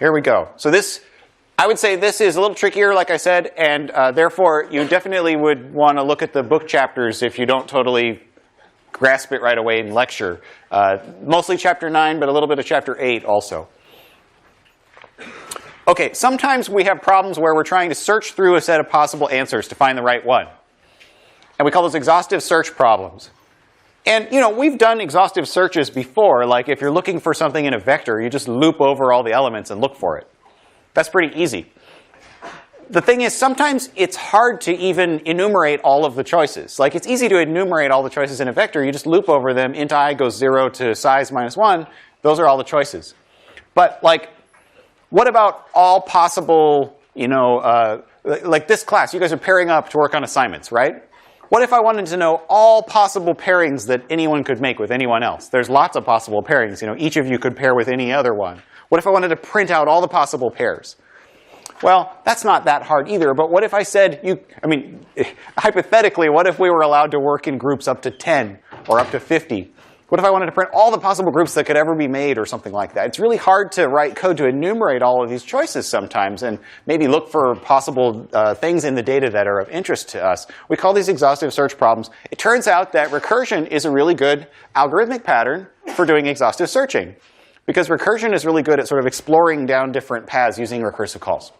here we go. So this, I would say this is a little trickier, like I said, and therefore you definitely would want to look at the book chapters if you don't totally grasp it right away in lecture. Mostly chapter 9, but a little bit of chapter 8 also. Okay, sometimes we have problems where we're trying to search through a set of possible answers to find the right one. And we call those exhaustive search problems. And we've done exhaustive searches before. Like if you're looking for something in a vector, you just loop over all the elements and look for it. That's pretty easy. The thing is, sometimes it's hard to even enumerate all of the choices. Like it's easy to enumerate all the choices in a vector. You just loop over them. Int I goes 0 to size minus 1. Those are all the choices. But like, what about all possible, like this class, you guys are pairing up to work on assignments, right? What if I wanted to know all possible pairings that anyone could make with anyone else? There's lots of possible pairings. Each of you could pair with any other one. What if I wanted to print out all the possible pairs? Well, that's not that hard either. But what if I said, hypothetically, what if we were allowed to work in groups up to 10 or up to 50? What if I wanted to print all the possible groups that could ever be made or something like that? It's really hard to write code to enumerate all of these choices sometimes and maybe look for possible things in the data that are of interest to us. We call these exhaustive search problems. It turns out that recursion is a really good algorithmic pattern for doing exhaustive searching, because recursion is really good at sort of exploring down different paths using recursive calls.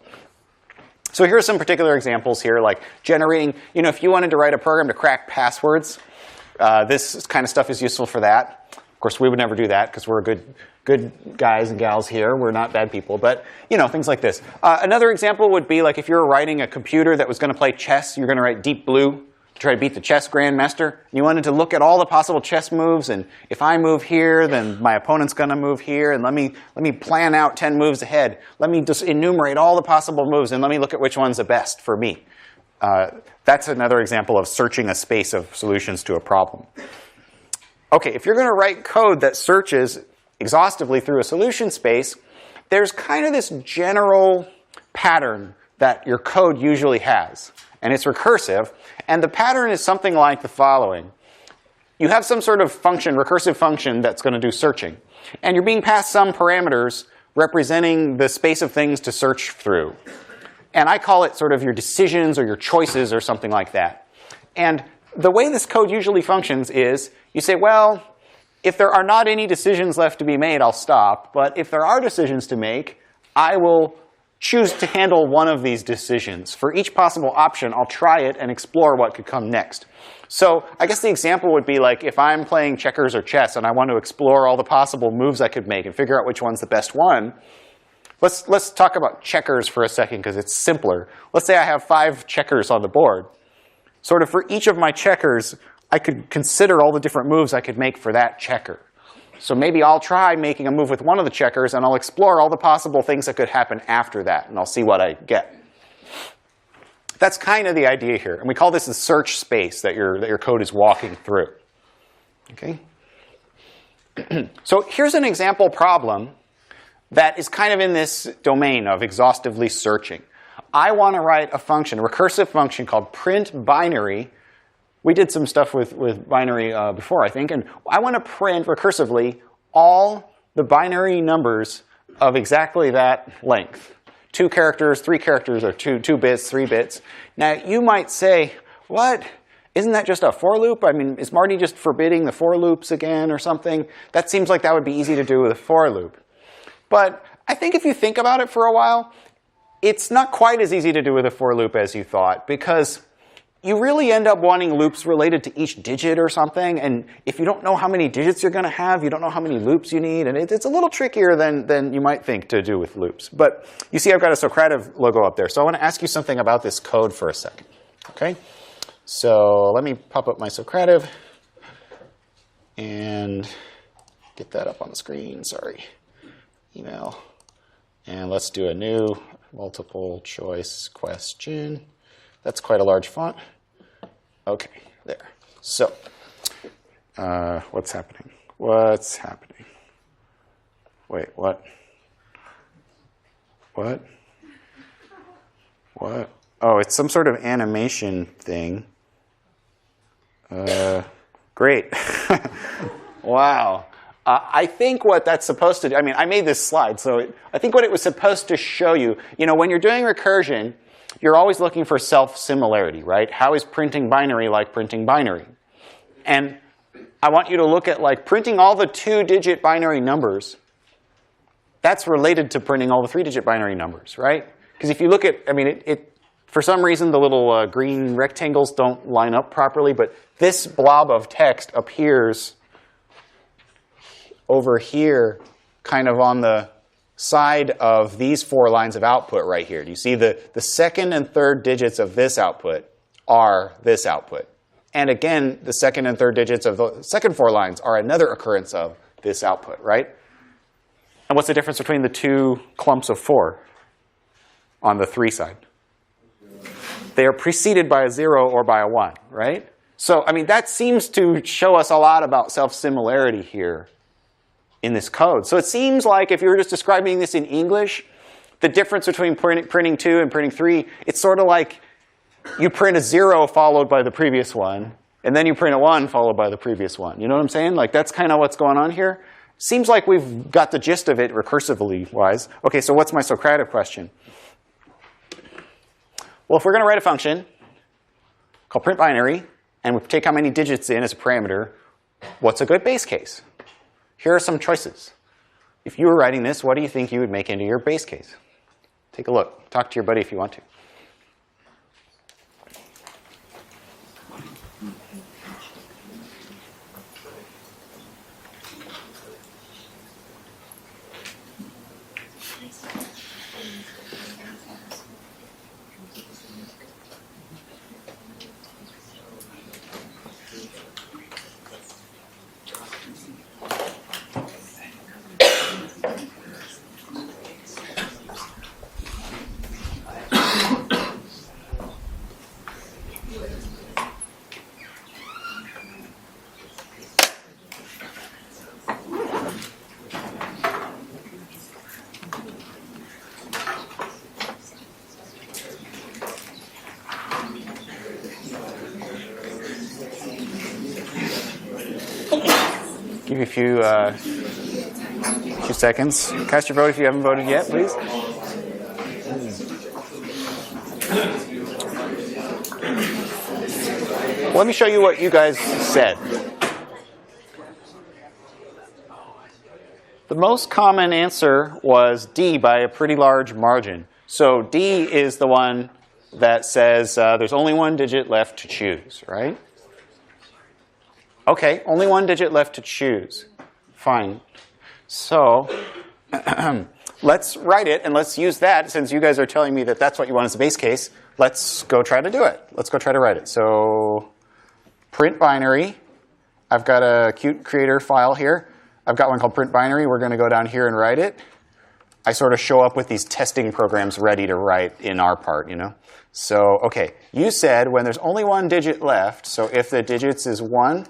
So here are some particular examples here, like generating, if you wanted to write a program to crack passwords, this kind of stuff is useful for that. Of course, we would never do that because we're good guys and gals here. We're not bad people, but things like this. Another example would be like if you were writing a computer that was going to play chess, you're going to write Deep Blue to try to beat the chess grandmaster. You wanted to look at all the possible chess moves, and if I move here, then my opponent's going to move here, and let me plan out 10 moves ahead. Let me just enumerate all the possible moves, and let me look at which one's the best for me. That's another example of searching a space of solutions to a problem. Okay, if you're going to write code that searches exhaustively through a solution space, there's kind of this general pattern that your code usually has. And it's recursive. And the pattern is something like the following. You have some sort of function, recursive function, that's going to do searching. And you're being passed some parameters representing the space of things to search through. And I call it sort of your decisions or your choices or something like that. And the way this code usually functions is you say, well, if there are not any decisions left to be made, I'll stop. But if there are decisions to make, I will choose to handle one of these decisions. For each possible option, I'll try it and explore what could come next. So I guess the example would be like if I'm playing checkers or chess and I want to explore all the possible moves I could make and figure out which one's the best one. Let's talk about checkers for a second because it's simpler. Let's say I have 5 checkers on the board. Sort of for each of my checkers, I could consider all the different moves I could make for that checker. So maybe I'll try making a move with one of the checkers, and I'll explore all the possible things that could happen after that, and I'll see what I get. That's kind of the idea here. And we call this the search space that your code is walking through. Okay? So here's an example problem that is kind of in this domain of exhaustively searching. I want to write a function, a recursive function called PrintBinary. We did some stuff with binary before, I think. And I want to print recursively all the binary numbers of exactly that length. 2 characters, 3 characters, or 2 bits, 3 bits. Now, you might say, what? Isn't that just a for loop? I mean, is Marty just forbidding the for loops again or something? That seems like that would be easy to do with a for loop. But I think if you think about it for a while, it's not quite as easy to do with a for loop as you thought, because you really end up wanting loops related to each digit or something. And if you don't know how many digits you're going to have, you don't know how many loops you need. And it's a little trickier than you might think to do with loops. But you see I've got a Socrative logo up there. So I want to ask you something about this code for a second. Okay? So let me pop up my Socrative and get that up on the screen. Sorry. Email. And let's do a new multiple choice question. That's quite a large font. OK, there. So what's happening? What's happening? Wait, what? What? What? Oh, it's some sort of animation thing. Great. Wow. I think what that's supposed to do, I mean, I made this slide, so I think what it was supposed to show you, when you're doing recursion, you're always looking for self-similarity, right? How is printing binary like printing binary? And I want you to look at like printing all the 2-digit binary numbers. That's related to printing all the 3-digit binary numbers, right? Because if you look at, I mean, for some reason, the little green rectangles don't line up properly, but this blob of text appears over here, kind of on the side of these 4 lines of output right here. Do you see the second and third digits of this output are this output? And again, the second and third digits of the second 4 lines are another occurrence of this output, right? And what's the difference between the 2 clumps of 4 on the 3 side? They are preceded by a 0 or by a 1, right? So, I mean, that seems to show us a lot about self-similarity here in this code. So it seems like if you were just describing this in English, the difference between printing 2 and printing 3, it's sort of like you print a 0 followed by the previous one, and then you print a 1 followed by the previous one. You know what I'm saying? Like, that's kind of what's going on here. Seems like we've got the gist of it recursively wise. OK, so what's my Socratic question? Well, if we're going to write a function called PrintBinary, and we take how many digits in as a parameter, what's a good base case? Here are some choices. If you were writing this, what do you think you would make into your base case? Take a look. Talk to your buddy if you want to. Give you a few seconds. Cast your vote if you haven't voted yet, please. Well, let me show you what you guys said. The most common answer was D by a pretty large margin. So D is the one that says there's only 1 digit left to choose, right? OK, only 1 digit left to choose. Fine. So let's write it, and let's use that. Since you guys are telling me that that's what you want as a base case, let's go try to do it. Let's go try to write it. So PrintBinary. I've got a cute creator file here. I've got one called PrintBinary. We're going to go down here and write it. I sort of show up with these testing programs ready to write in our part, you know. So, OK, you said when there's only 1 digit left, so if the digits is 1,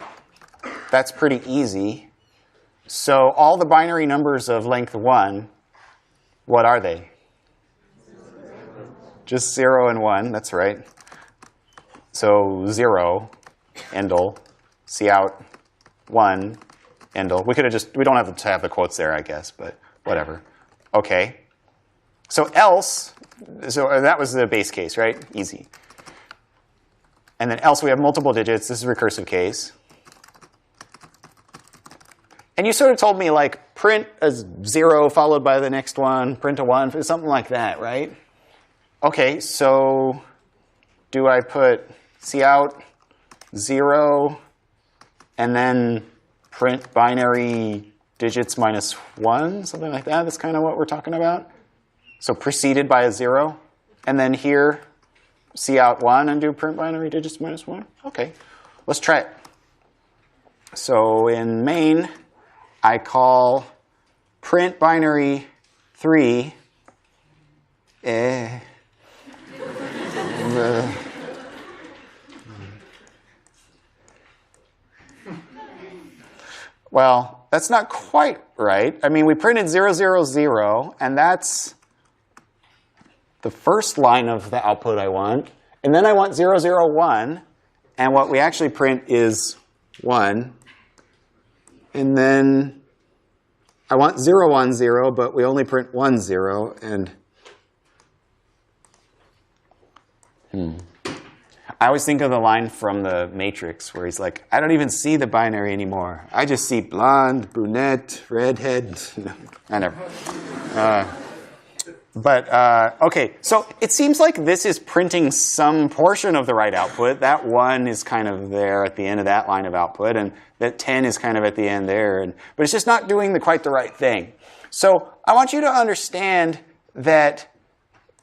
that's pretty easy. So all the binary numbers of length 1, what are they? Just 0 and 1, that's right. So 0, endl, cout, 1, endl. We could have just, we don't have to have the quotes there, I guess, but whatever. OK. So else, so that was the base case, right? Easy. And then else we have multiple digits. This is a recursive case. And you sort of told me, like, print a 0 followed by the next one, print a 1, something like that, right? OK, so do I put cout 0 and then print binary digits minus 1, something like that? That's kind of what we're talking about. So preceded by a 0. And then here, cout 1 and do print binary digits minus 1. OK, let's try it. So in main, I call print binary 3. Well, that's not quite right. I mean, we printed 0, 0, 0, and that's the first line of the output I want. And then I want 0, 0, 1. And what we actually print is 1. And then I want 0, 1, 0, but we only print 1, 0, and I always think of the line from the Matrix where he's like, I don't even see the binary anymore. I just see blonde, brunette, redhead. I never. OK, so it seems like this is printing some portion of the right output. That 1 is kind of there at the end of that line of output, and that 10 is kind of at the end there. But it's just not doing quite the right thing. So I want you to understand that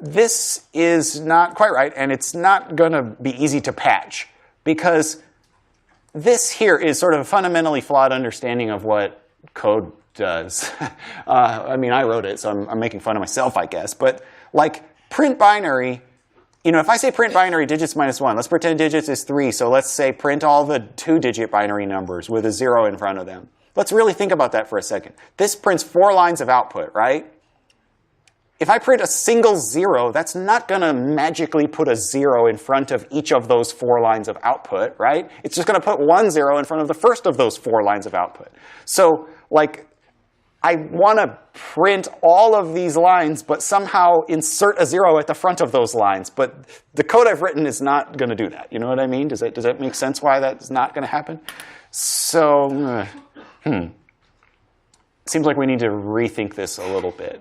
this is not quite right, and it's not going to be easy to patch, because this here is sort of a fundamentally flawed understanding of what code does. I mean, I wrote it, so I'm making fun of myself, I guess. But like PrintBinary, if I say PrintBinary digits minus 1, let's pretend digits is 3. So let's say print all the 2-digit binary numbers with a 0 in front of them. Let's really think about that for a second. This prints 4 lines of output, right? If I print a single 0, that's not going to magically put a 0 in front of each of those 4 lines of output, right? It's just going to put 1 0 in front of the first of those 4 lines of output. So, like, I want to print all of these lines, but somehow insert a 0 at the front of those lines. But the code I've written is not going to do that. You know what I mean? Does that make sense why that's not going to happen? So, seems like we need to rethink this a little bit.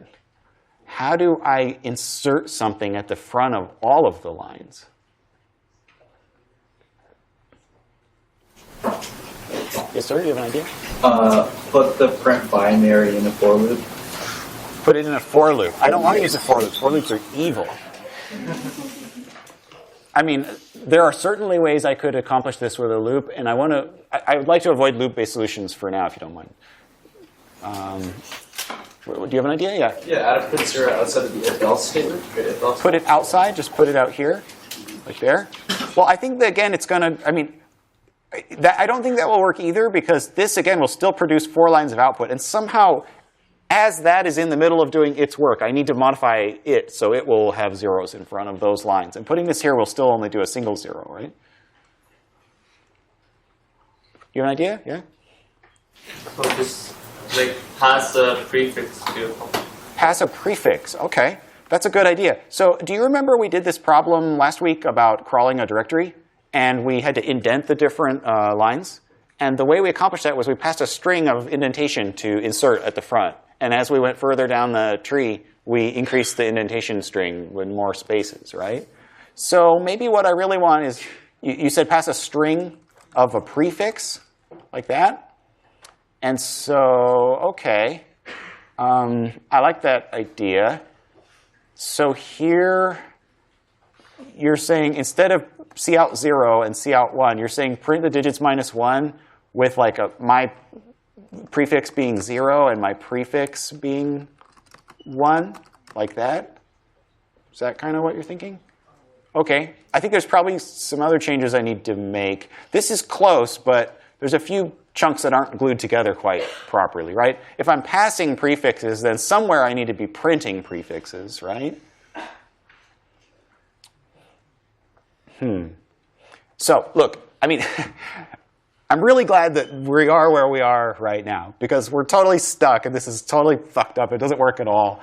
How do I insert something at the front of all of the lines? Yes, sir? Do you have an idea? Put the print binary in a for loop. Put it in a for loop. I don't want to use a for loop. For loops are evil. I mean, there are certainly ways I could accomplish this with a loop, and I would like to avoid loop-based solutions for now, if you don't mind. Do you have an idea? Yeah. Yeah, add a print 0 outside of the if-else statement. Put it outside. Just put it out here, like there. Well, I think that, again, it's going to, I mean, I don't think that will work either, because this, again, will still produce 4 lines of output. And somehow, as that is in the middle of doing its work, I need to modify it so it will have zeros in front of those lines. And putting this here will still only do a single 0, right? You have an idea? Yeah? So just like pass a prefix to. Pass a prefix. OK. That's a good idea. So do you remember we did this problem last week about crawling a directory? And we had to indent the different lines. And the way we accomplished that was we passed a string of indentation to insert at the front. And as we went further down the tree, we increased the indentation string with more spaces, right? So maybe what I really want is, you said pass a string of a prefix, like that. And so, OK, I like that idea. So here, you're saying instead of cout 0 and cout 1, you're saying print the digits minus 1 with like my prefix being 0 and my prefix being 1, like that? Is that kind of what you're thinking? OK. I think there's probably some other changes I need to make. This is close, but there's a few chunks that aren't glued together quite properly, right? If I'm passing prefixes, then somewhere I need to be printing prefixes, right? So, look, I mean, I'm really glad that we are where we are right now, because we're totally stuck, and this is totally fucked up. It doesn't work at all.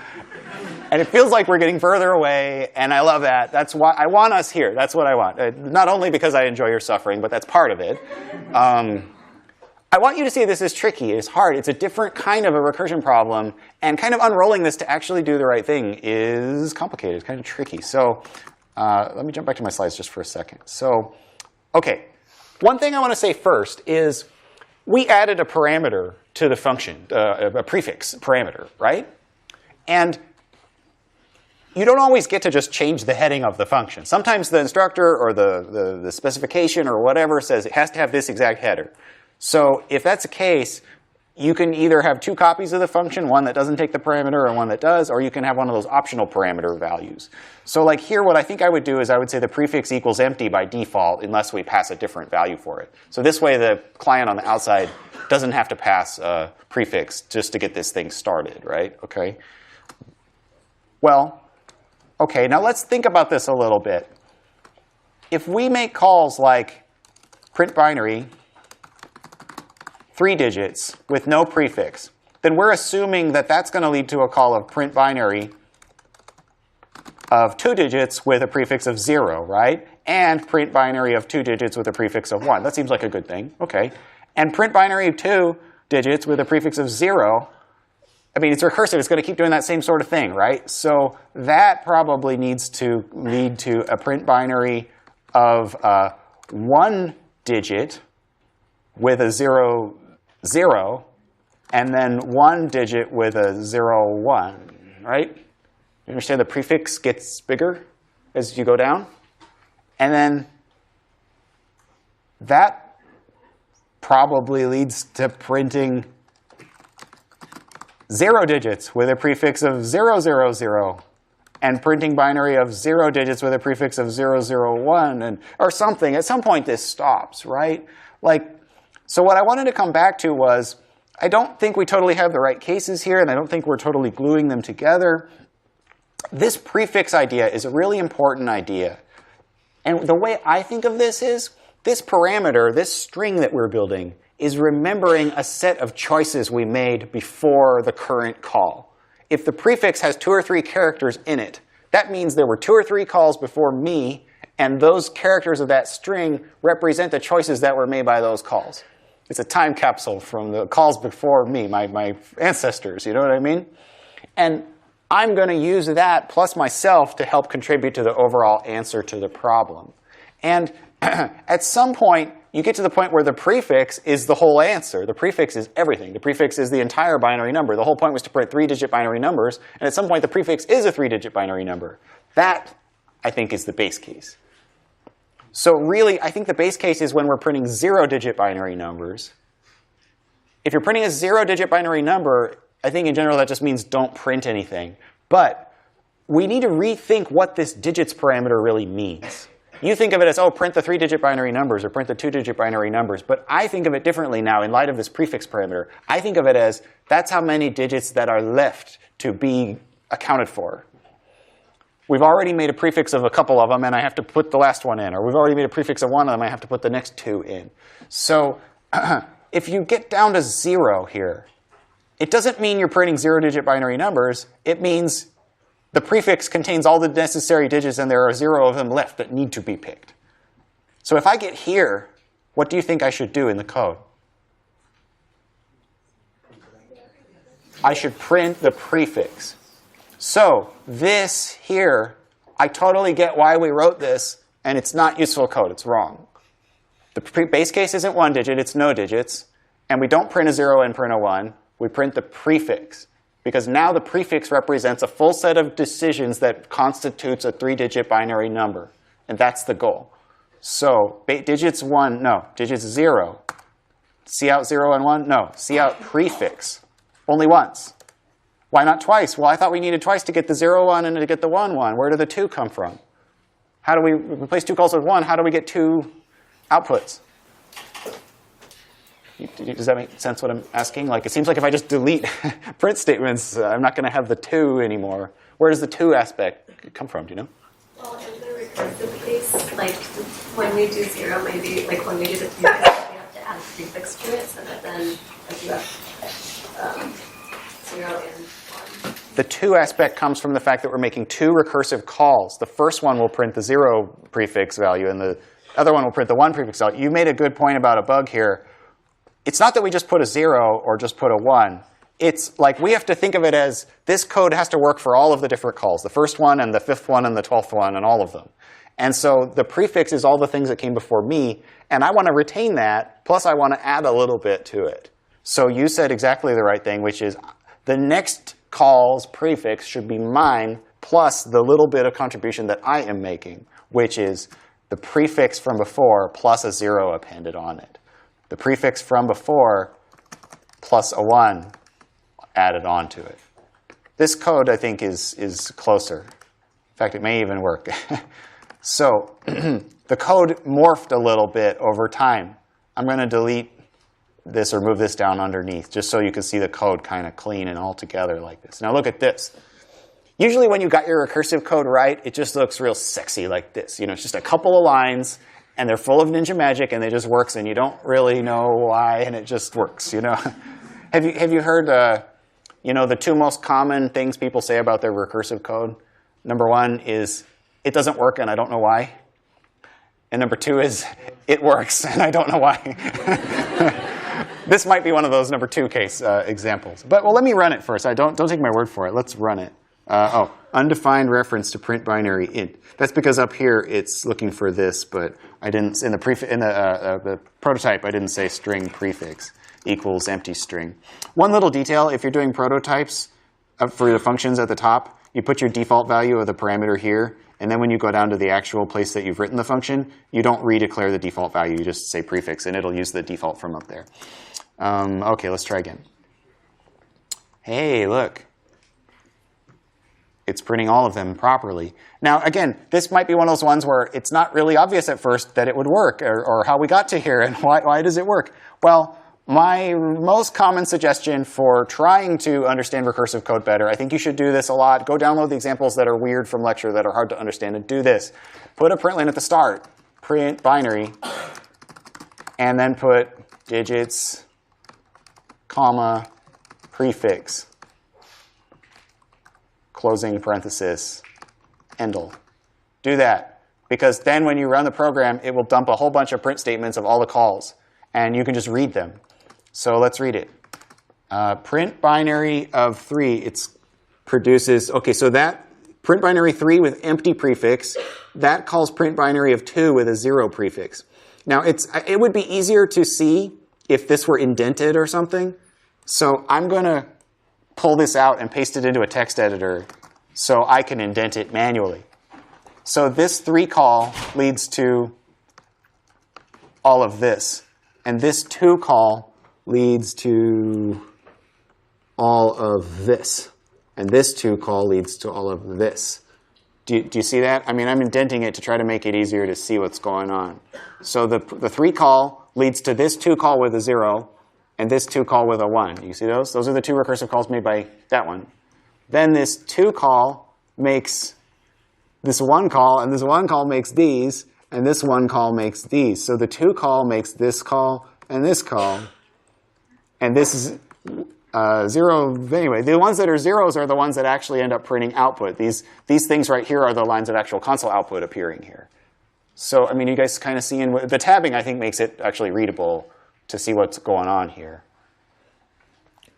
And it feels like we're getting further away, and I love that. That's why I want us here. That's what I want. Not only because I enjoy your suffering, but that's part of it. I want you to see this is tricky. It's hard. It's a different kind of a recursion problem. And kind of unrolling this to actually do the right thing is complicated. It's kind of tricky. So let me jump back to my slides just for a second. So, OK, one thing I want to say first is we added a parameter to the function, a prefix parameter, right? And you don't always get to just change the heading of the function. Sometimes the instructor or the specification or whatever says it has to have this exact header. So if that's the case, you can either have 2 copies of the function, one that doesn't take the parameter and one that does, or you can have one of those optional parameter values. So like here, what I think I would do is I would say the prefix equals empty by default unless we pass a different value for it. So this way, the client on the outside doesn't have to pass a prefix just to get this thing started, right? OK. Well, OK, now let's think about this a little bit. If we make calls like PrintBinary, 3 digits with no prefix, then we're assuming that that's going to lead to a call of PrintBinary of 2 digits with a prefix of 0, right? And PrintBinary of 2 digits with a prefix of 1. That seems like a good thing. OK. And PrintBinary of 2 digits with a prefix of 0. I mean, it's recursive. It's going to keep doing that same sort of thing, right? So that probably needs to lead to a PrintBinary of 1 digit with a 0, 0, and then 1 digit with a 0, 1, right? You understand the prefix gets bigger as you go down? And then that probably leads to printing 0 digits with a prefix of 0, 0, 0, and printing binary of 0 digits with a prefix of 0, 0, 1, and, or something. At some point, this stops, right? So what I wanted to come back to was, I don't think we totally have the right cases here, and I don't think we're totally gluing them together. This prefix idea is a really important idea. And the way I think of this is, this parameter, this string that we're building, is remembering a set of choices we made before the current call. If the prefix has 2 or 3 characters in it, that means there were 2 or 3 calls before me, and those characters of that string represent the choices that were made by those calls. It's a time capsule from the calls before me, my ancestors, you know what I mean? And I'm going to use that plus myself to help contribute to the overall answer to the problem. And at some point, you get to the point where the prefix is the whole answer. The prefix is everything. The prefix is the entire binary number. The whole point was to print 3-digit binary numbers. And at some point, the prefix is a 3-digit binary number. That, I think, is the base case. So really, I think the base case is when we're printing 0-digit binary numbers. If you're printing a 0-digit binary number, I think in general that just means don't print anything. But we need to rethink what this digits parameter really means. You think of it as, oh, print the 3-digit binary numbers or print the 2-digit binary numbers. But I think of it differently now in light of this prefix parameter. I think of it as, that's how many digits that are left to be accounted for. We've already made a prefix of a couple of them, and I have to put the last one in. Or we've already made a prefix of one of them, I have to put the next 2 in. So if you get down to 0 here, it doesn't mean you're printing 0-digit binary numbers. It means the prefix contains all the necessary digits, and there are 0 of them left that need to be picked. So if I get here, what do you think I should do in the code? I should print the prefix. So this here, I totally get why we wrote this, and it's not useful code. It's wrong. The base case isn't 1 digit. It's no digits. And we don't print a 0 and print a 1. We print the prefix. Because now the prefix represents a full set of decisions that constitutes a 3-digit binary number. And that's the goal. So digits 1, no. Digits 0. See out 0 and 1? No. See out prefix. Only once. Why not twice? Well, I thought we needed twice to get the 0, 1 and to get the 1, 1. Where did the 2 come from? How do we replace 2 calls with 1? How do we get 2 outputs? Does that make sense what I'm asking? Like, it seems like if I just delete print statements, I'm not going to have the 2 anymore. Where does the 2 aspect come from? Do you know? Well, in the recursive case, like when we do 0, maybe like when we do the prefix, we have to add a prefix to it so that then like you have 0 and 1. The 2 aspect comes from the fact that we're making 2 recursive calls. The first one will print the 0 prefix value, and the other one will print the 1 prefix value. You made a good point about a bug here. It's not that we just put a 0 or just put a 1. It's like we have to think of it as this code has to work for all of the different calls, the first one and the 5th one and the 12th one and all of them. And so the prefix is all the things that came before me, and I want to retain that, plus I want to add a little bit to it. So you said exactly the right thing, which is the next call's prefix should be mine plus the little bit of contribution that I am making, which is the prefix from before plus a 0 appended on it. The prefix from before plus a 1 added onto it. This code, I think, is closer. In fact, it may even work. So the code morphed a little bit over time. I'm going to delete this or move this down underneath just so you can see the code kind of clean and all together like this. Now look at this. Usually when you got your recursive code right, it just looks real sexy like this. You know, it's just a couple of lines, and they're full of ninja magic, and it just works, and you don't really know why, and it just works. You know, have you heard You know, the two most common things people say about their recursive code, number one is, it doesn't work and I don't know why. And number two is, it works and I don't know why. This might be one of those number two case examples. But well, let me run it first. Don't take my word for it. Let's run it. Undefined reference to PrintBinary int. That's because up here it's looking for this, but I didn't in the prototype I didn't say string prefix equals empty string. One little detail: if you're doing prototypes for the functions at the top, you put your default value of the parameter here, and then when you go down to the actual place that you've written the function, you don't redeclare the default value. You just say prefix, and it'll use the default from up there. Okay, let's try again. Hey, look. It's printing all of them properly. Now, again, this might be one of those ones where it's not really obvious at first that it would work, or how we got to here, and why does it work? Well, my most common suggestion for trying to understand recursive code better, I think you should do this a lot. Go download the examples that are weird from lecture that are hard to understand and do this. Put a println at the start, print binary, and then put digits, comma, prefix, closing parenthesis, endl. Do that, because then when you run the program, it will dump a whole bunch of print statements of all the calls, and you can just read them. So let's read it. Print binary of 3, it produces, okay, so that print binary 3 with empty prefix, that calls print binary of 2 with a 0 prefix. Now, it would be easier to see if this were indented or something, so I'm going to pull this out and paste it into a text editor so I can indent it manually. So this 3 call leads to all of this. And this 2 call leads to all of this. And this 2 call leads to all of this. Do you see that? I mean, I'm indenting it to try to make it easier to see what's going on. So the 3 call leads to this 2 call with a 0, and this 2 call with a 1. You see those? Those are the 2 recursive calls made by that one. Then this 2 call makes this 1 call, and this 1 call makes these, and this 1 call makes these. So the 2 call makes this call and this call. And this is 0. Anyway, the ones that are zeros are the ones that actually end up printing output. These things right here are the lines of actual console output appearing here. So, I mean, you guys kind of seeing the tabbing, I think, makes it actually readable to see what's going on here.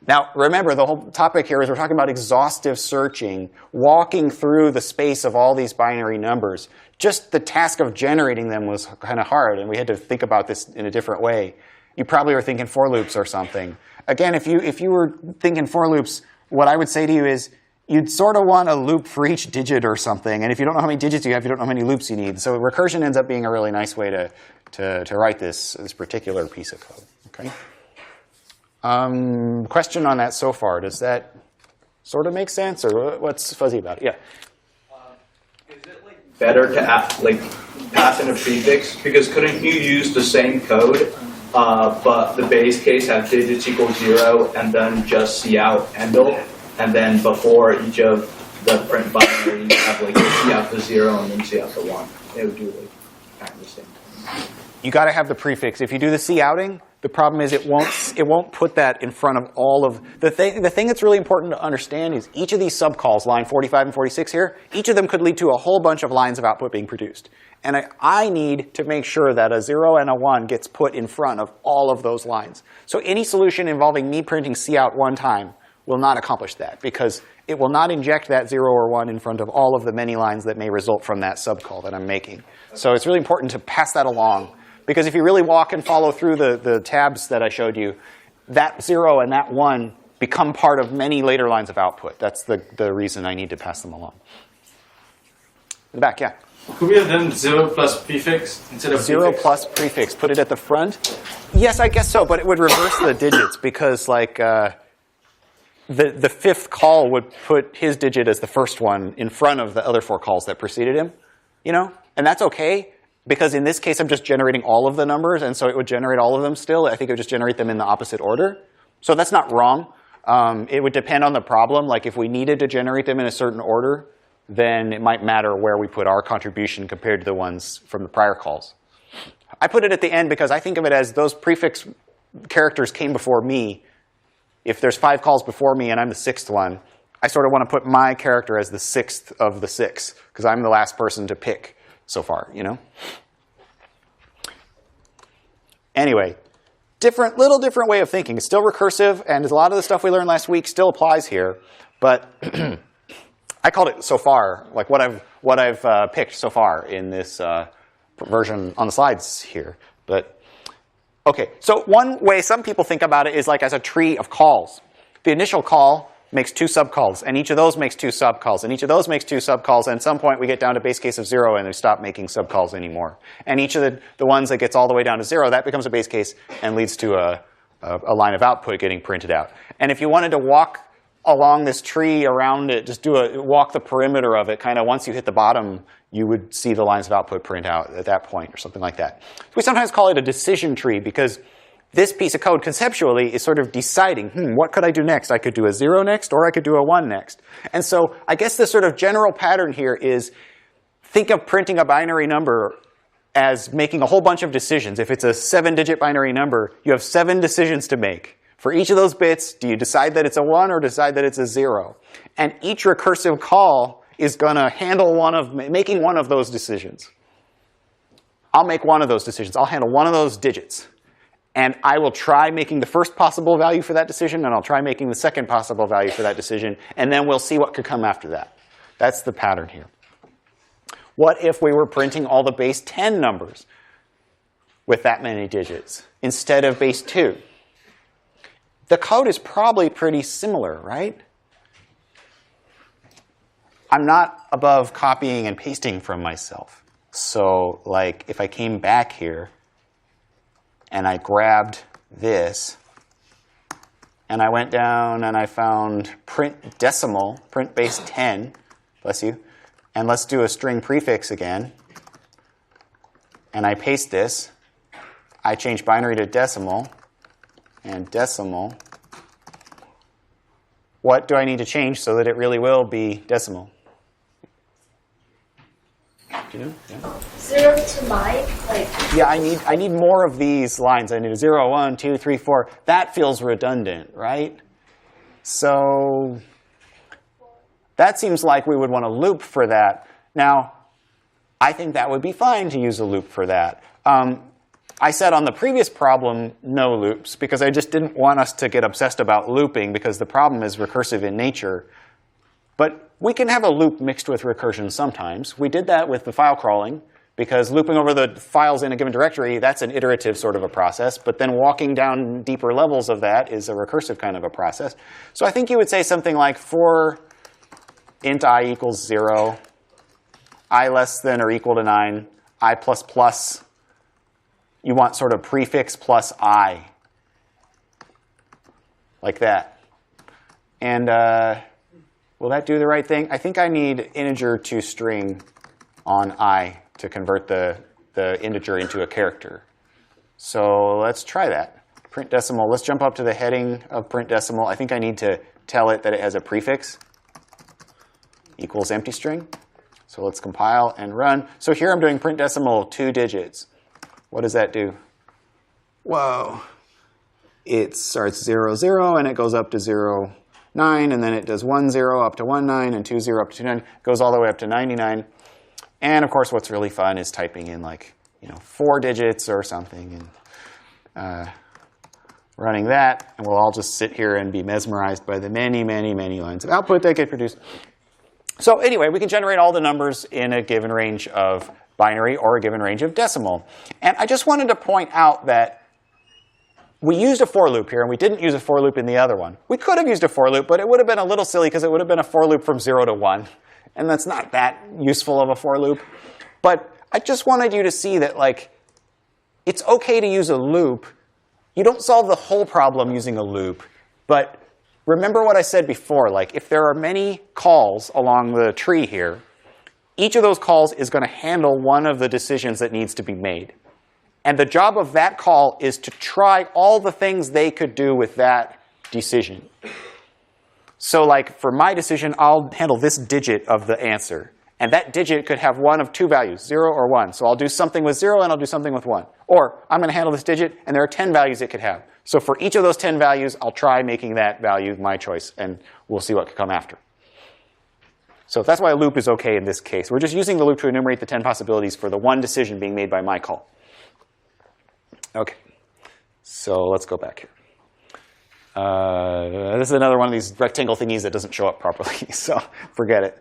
Now, remember, the whole topic here is we're talking about exhaustive searching, walking through the space of all these binary numbers. Just the task of generating them was kind of hard, and we had to think about this in a different way. You probably were thinking for loops or something. Again, if you were thinking for loops, what I would say to you is you'd sort of want a loop for each digit or something. And if you don't know how many digits you have, you don't know how many loops you need. So recursion ends up being a really nice way to write this particular piece of code. Okay. Question on that so far? Does that sort of make sense, or what's fuzzy about it? Yeah. Is it better to pass in a prefix? Because couldn't you use the same code, but the base case have digits equal 0, and then just cout endl, and then before each of the print binary, you have cout the 0 and then cout the 1. It would do kind of the same thing. You got to have the prefix. If you do the couting, the problem is it won't put that in front of all of the thing. The thing that's really important to understand is each of these subcalls, line 45 and 46 here, each of them could lead to a whole bunch of lines of output being produced. And I need to make sure that a 0 and a 1 gets put in front of all of those lines. So any solution involving me printing cout one time will not accomplish that, because it will not inject that 0 or 1 in front of all of the many lines that may result from that subcall that I'm making. So it's really important to pass that along. Because if you really walk and follow through the tabs that I showed you, that 0 and that 1 become part of many later lines of output. That's the reason I need to pass them along. In the back, yeah? Could we have done 0 plus prefix instead of 0 prefix? plus prefix, put it at the front? Yes, I guess so, but it would reverse the digits, because the 5th call would put his digit as the first one in front of the other 4 calls that preceded him, you know? And that's okay. Because in this case, I'm just generating all of the numbers, and so it would generate all of them still. I think it would just generate them in the opposite order. So that's not wrong. It would depend on the problem. Like if we needed to generate them in a certain order, then it might matter where we put our contribution compared to the ones from the prior calls. I put it at the end because I think of it as those prefix characters came before me. if there's 5 calls before me and I'm the 6th one, I sort of want to put my character as the 6th of the 6, because I'm the last person to pick so far, you know? Anyway, little different way of thinking. It's still recursive, and a lot of the stuff we learned last week still applies here, but I called it so far, like what I've picked so far in this version on the slides here. But okay, so one way some people think about it is like as a tree of calls. The initial call makes 2 subcalls, and each of those makes 2 subcalls, and each of those makes 2 subcalls, and at some point we get down to base case of 0 and we stop making subcalls anymore. And each of the ones that gets all the way down to 0, that becomes a base case and leads to a line of output getting printed out. And if you wanted to walk along this tree around it, just walk the perimeter of it, kind of once you hit the bottom, you would see the lines of output print out at that point or something like that. We sometimes call it a decision tree because this piece of code conceptually is sort of deciding, what could I do next? I could do a 0 next, or I could do a 1 next. And so I guess the sort of general pattern here is think of printing a binary number as making a whole bunch of decisions. If it's a 7-digit binary number, you have 7 decisions to make. For each of those bits, do you decide that it's a 1 or decide that it's a 0? And each recursive call is going to handle making one of those decisions. I'll make one of those decisions. I'll handle one of those digits. And I will try making the first possible value for that decision, and I'll try making the second possible value for that decision, and then we'll see what could come after that. That's the pattern here. What if we were printing all the base 10 numbers with that many digits instead of base 2? The code is probably pretty similar, right? I'm not above copying and pasting from myself. So like if I came back here, and I grabbed this, and I went down and I found PrintDecimal, print base 10, bless you, and let's do a string prefix again, and I paste this, I change binary to decimal, and decimal. What do I need to change so that it really will be decimal? Do you know? Yeah. 0 to 9, like. Yeah, I need more of these lines. I need a 0, 1, 2, 3, 4. That feels redundant, right? So that seems like we would want a loop for that. Now, I think that would be fine to use a loop for that. I said on the previous problem, no loops, because I just didn't want us to get obsessed about looping, because the problem is recursive in nature. But we can have a loop mixed with recursion sometimes. We did that with the file crawling, because looping over the files in a given directory, that's an iterative sort of a process. But then walking down deeper levels of that is a recursive kind of a process. So I think you would say something like for int I equals 0, I less than or equal to 9, I plus plus. You want sort of prefix plus I, like that. And will that do the right thing? I think I need integer to string on I to convert the integer into a character. So let's try that. PrintDecimal. Let's jump up to the heading of PrintDecimal. I think I need to tell it that it has a prefix equals empty string. So let's compile and run. So here I'm doing PrintDecimal 2 digits. What does that do? Whoa. It starts 0, 0, and it goes up to 0, 9, and then it does 1, 0 up to 1, 9, and 2, 0 up to 2, 9. Goes all the way up to 99. And of course, what's really fun is typing in like 4 digits or something and running that. And we'll all just sit here and be mesmerized by the many, many, many lines of output that get produced. So anyway, we can generate all the numbers in a given range of binary or a given range of decimal. And I just wanted to point out that we used a for loop here, and we didn't use a for loop in the other one. We could have used a for loop, but it would have been a little silly because it would have been a for loop from 0 to 1. And that's not that useful of a for loop. But I just wanted you to see that it's OK to use a loop. You don't solve the whole problem using a loop. But remember what I said before. If there are many calls along the tree here, each of those calls is going to handle one of the decisions that needs to be made. And the job of that call is to try all the things they could do with that decision. So for my decision, I'll handle this digit of the answer. And that digit could have one of 2 values, 0 or 1. So I'll do something with 0 and I'll do something with 1. Or I'm going to handle this digit and there are 10 values it could have. So for each of those 10 values, I'll try making that value my choice, and we'll see what could come after. So that's why a loop is OK in this case. We're just using the loop to enumerate the 10 possibilities for the one decision being made by my call. OK. So let's go back here. This is another one of these rectangle thingies that doesn't show up properly, so forget it.